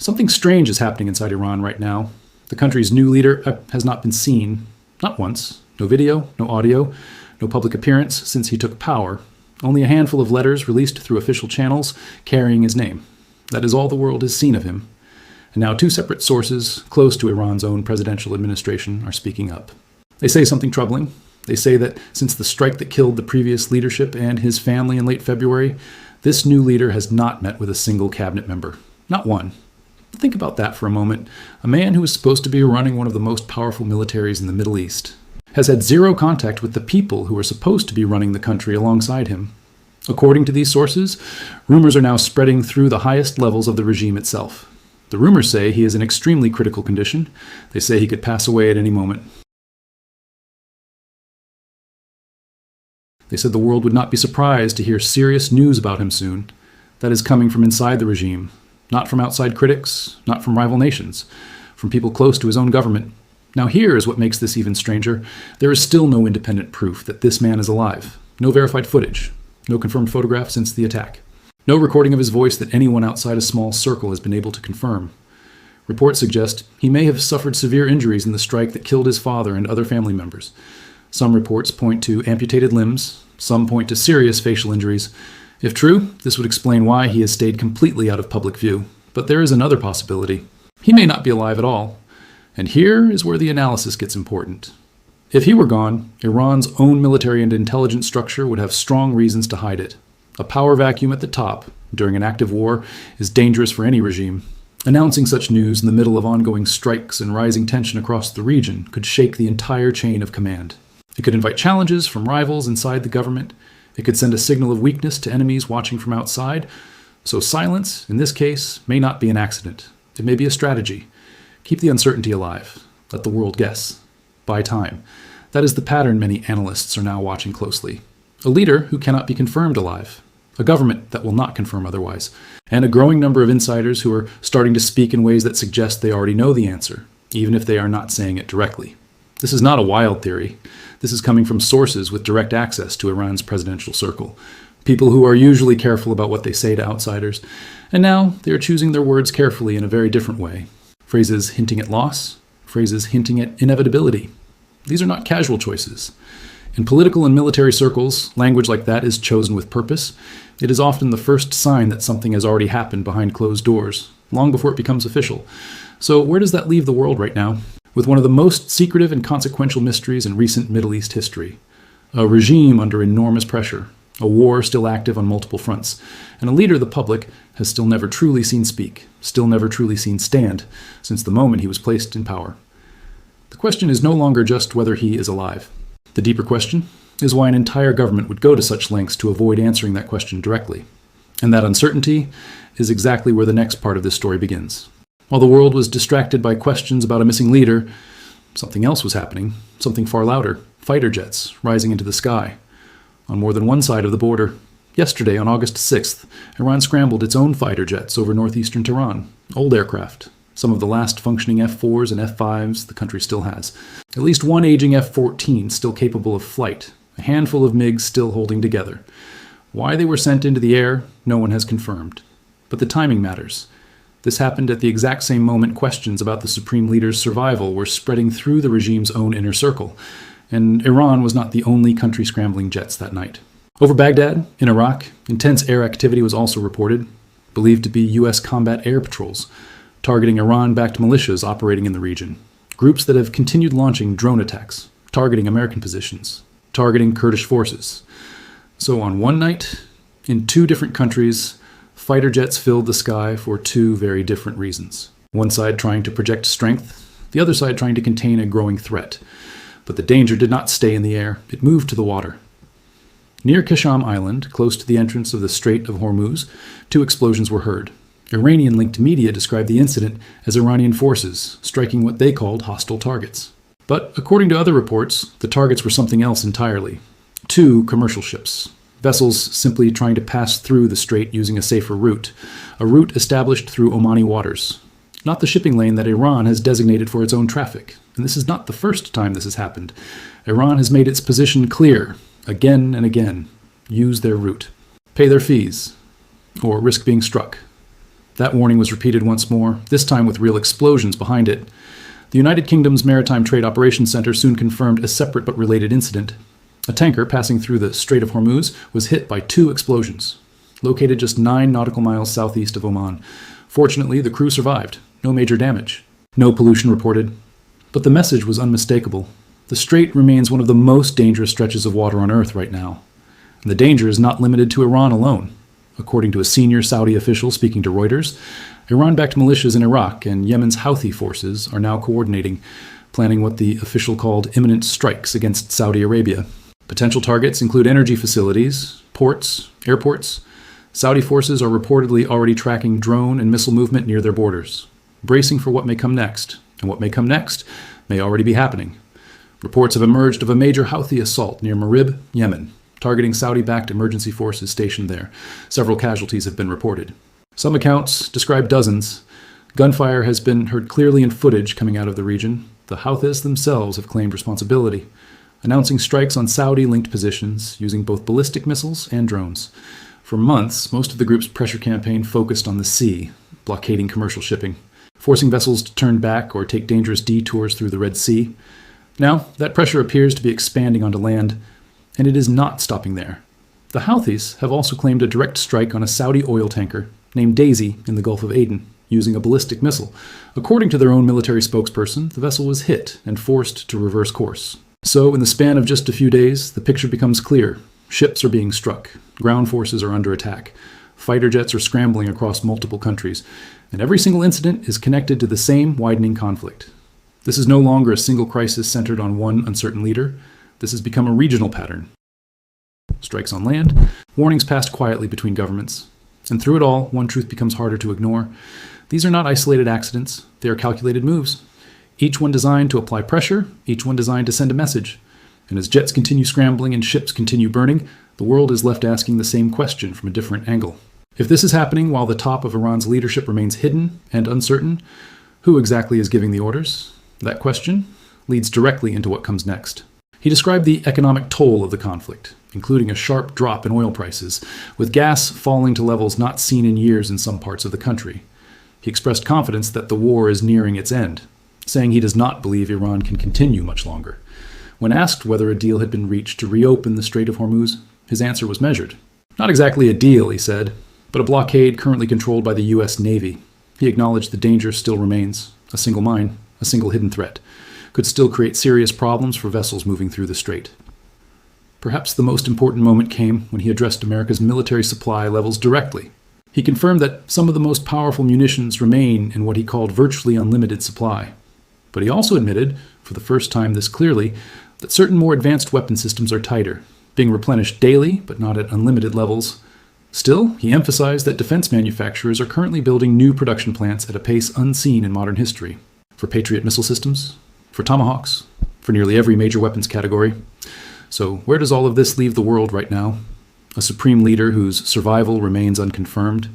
Something strange is happening inside Iran right now. The country's new leader has not been seen, not once. No video, no audio, no public appearance since he took power. Only a handful of letters released through official channels carrying his name. That is all the world has seen of him. And now two separate sources close to Iran's own presidential administration are speaking up. They say something troubling. They say that since the strike that killed the previous leadership and his family in late February, this new leader has not met with a single cabinet member. Not one. Think about that for a moment. A man who is supposed to be running one of the most powerful militaries in the Middle East has had zero contact with the people who are supposed to be running the country alongside him. According to these sources, rumors are now spreading through the highest levels of the regime itself. The rumors say he is in extremely critical condition. They say he could pass away at any moment. They said the world would not be surprised to hear serious news about him soon. That is coming from inside the regime, not from outside critics, not from rival nations, from people close to his own government. Now here is what makes this even stranger. There is still no independent proof that this man is alive. No verified footage. No confirmed photograph since the attack. No recording of his voice that anyone outside a small circle has been able to confirm. Reports suggest he may have suffered severe injuries in the strike that killed his father and other family members. Some reports point to amputated limbs. Some point to serious facial injuries. If true, this would explain why he has stayed completely out of public view. But there is another possibility. He may not be alive at all. And here is where the analysis gets important. If he were gone, Iran's own military and intelligence structure would have strong reasons to hide it. A power vacuum at the top, during an active war, is dangerous for any regime. Announcing such news in the middle of ongoing strikes and rising tension across the region could shake the entire chain of command. It could invite challenges from rivals inside the government. It could send a signal of weakness to enemies watching from outside. So silence, in this case, may not be an accident. It may be a strategy. Keep the uncertainty alive. Let the world guess. Buy time. That is the pattern many analysts are now watching closely. A leader who cannot be confirmed alive. A government that will not confirm otherwise. And a growing number of insiders who are starting to speak in ways that suggest they already know the answer, even if they are not saying it directly. This is not a wild theory. This is coming from sources with direct access to Iran's presidential circle. People who are usually careful about what they say to outsiders. And now they are choosing their words carefully in a very different way. Phrases hinting at loss. Phrases hinting at inevitability. These are not casual choices. In political and military circles, language like that is chosen with purpose. It is often the first sign that something has already happened behind closed doors, long before it becomes official. So where does that leave the world right now? With one of the most secretive and consequential mysteries in recent Middle East history. A regime under enormous pressure. A war still active on multiple fronts. And a leader the public has still never truly seen speak, still never truly seen stand, since the moment he was placed in power. The question is no longer just whether he is alive. The deeper question is why an entire government would go to such lengths to avoid answering that question directly. And that uncertainty is exactly where the next part of this story begins. While the world was distracted by questions about a missing leader, something else was happening, something far louder, fighter jets rising into the sky. On more than one side of the border. Yesterday, on August 6th, Iran scrambled its own fighter jets over northeastern Tehran, old aircraft. Some of the last functioning F-4s and F-5s the country still has. At least one aging F-14 still capable of flight. A handful of MiGs still holding together. Why they were sent into the air, no one has confirmed. But the timing matters. This happened at the exact same moment questions about the supreme leader's survival were spreading through the regime's own inner circle. And Iran was not the only country scrambling jets that night. Over Baghdad, in Iraq, intense air activity was also reported, believed to be U.S. combat air patrols, targeting Iran-backed militias operating in the region. Groups that have continued launching drone attacks, targeting American positions, targeting Kurdish forces. So on one night, in two different countries, fighter jets filled the sky for two very different reasons. One side trying to project strength, the other side trying to contain a growing threat. But the danger did not stay in the air, it moved to the water. Near Kasham Island, close to the entrance of the Strait of Hormuz, two explosions were heard. Iranian-linked media described the incident as Iranian forces striking what they called hostile targets. But according to other reports, the targets were something else entirely. Two commercial ships, vessels simply trying to pass through the strait using a safer route, a route established through Omani waters. Not the shipping lane that Iran has designated for its own traffic. And this is not the first time this has happened. Iran has made its position clear, again and again. Use their route. Pay their fees. Or risk being struck. That warning was repeated once more, this time with real explosions behind it. The United Kingdom's Maritime Trade Operations Center soon confirmed a separate but related incident. A tanker passing through the Strait of Hormuz was hit by 2 explosions, located just 9 nautical miles southeast of Oman. Fortunately, the crew survived. No major damage. No pollution reported. But the message was unmistakable. The strait remains one of the most dangerous stretches of water on Earth right now. And the danger is not limited to Iran alone. According to a senior Saudi official speaking to Reuters, Iran-backed militias in Iraq and Yemen's Houthi forces are now coordinating, planning what the official called imminent strikes against Saudi Arabia. Potential targets include energy facilities, ports, airports. Saudi forces are reportedly already tracking drone and missile movement near their borders, bracing for what may come next. And what may come next may already be happening. Reports have emerged of a major Houthi assault near Marib, Yemen, targeting Saudi-backed emergency forces stationed there. Several casualties have been reported. Some accounts describe dozens. Gunfire has been heard clearly in footage coming out of the region. The Houthis themselves have claimed responsibility, announcing strikes on Saudi-linked positions using both ballistic missiles and drones. For months, most of the group's pressure campaign focused on the sea, blockading commercial shipping, forcing vessels to turn back or take dangerous detours through the Red Sea. Now, that pressure appears to be expanding onto land, and it is not stopping there. The Houthis have also claimed a direct strike on a Saudi oil tanker named Daisy in the Gulf of Aden, using a ballistic missile. According to their own military spokesperson, the vessel was hit and forced to reverse course. So, in the span of just a few days, the picture becomes clear. Ships are being struck. Ground forces are under attack. Fighter jets are scrambling across multiple countries. And every single incident is connected to the same widening conflict. This is no longer a single crisis centered on one uncertain leader. This has become a regional pattern. Strikes on land, warnings passed quietly between governments. And through it all, one truth becomes harder to ignore. These are not isolated accidents. They are calculated moves. Each one designed to apply pressure, each one designed to send a message. And as jets continue scrambling and ships continue burning, the world is left asking the same question from a different angle. If this is happening while the top of Iran's leadership remains hidden and uncertain, who exactly is giving the orders? That question leads directly into what comes next. He described the economic toll of the conflict, including a sharp drop in oil prices, with gas falling to levels not seen in years in some parts of the country. He expressed confidence that the war is nearing its end, saying he does not believe Iran can continue much longer. When asked whether a deal had been reached to reopen the Strait of Hormuz, his answer was measured. Not exactly a deal, he said, but a blockade currently controlled by the U.S. Navy. He acknowledged the danger still remains. A single mine, a single hidden threat, could still create serious problems for vessels moving through the strait. Perhaps the most important moment came when he addressed America's military supply levels directly. He confirmed that some of the most powerful munitions remain in what he called virtually unlimited supply. But he also admitted, for the first time this clearly, that certain more advanced weapon systems are tighter, being replenished daily but not at unlimited levels. Still, he emphasized that defense manufacturers are currently building new production plants at a pace unseen in modern history. For Patriot missile systems, for Tomahawks, for nearly every major weapons category. So where does all of this leave the world right now? A supreme leader whose survival remains unconfirmed.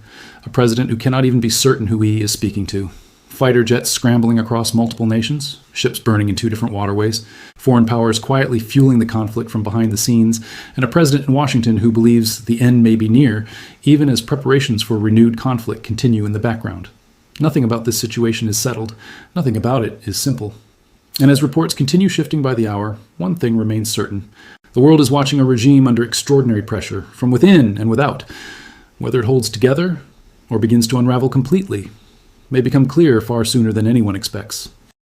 A president who cannot even be certain who he is speaking to. Fighter jets scrambling across multiple nations. Ships burning in 2 different waterways. Foreign powers quietly fueling the conflict from behind the scenes. And a president in Washington who believes the end may be near, even as preparations for renewed conflict continue in the background. Nothing about this situation is settled. Nothing about it is simple. And as reports continue shifting by the hour, one thing remains certain. The world is watching a regime under extraordinary pressure, from within and without. Whether it holds together or begins to unravel completely may become clear far sooner than anyone expects.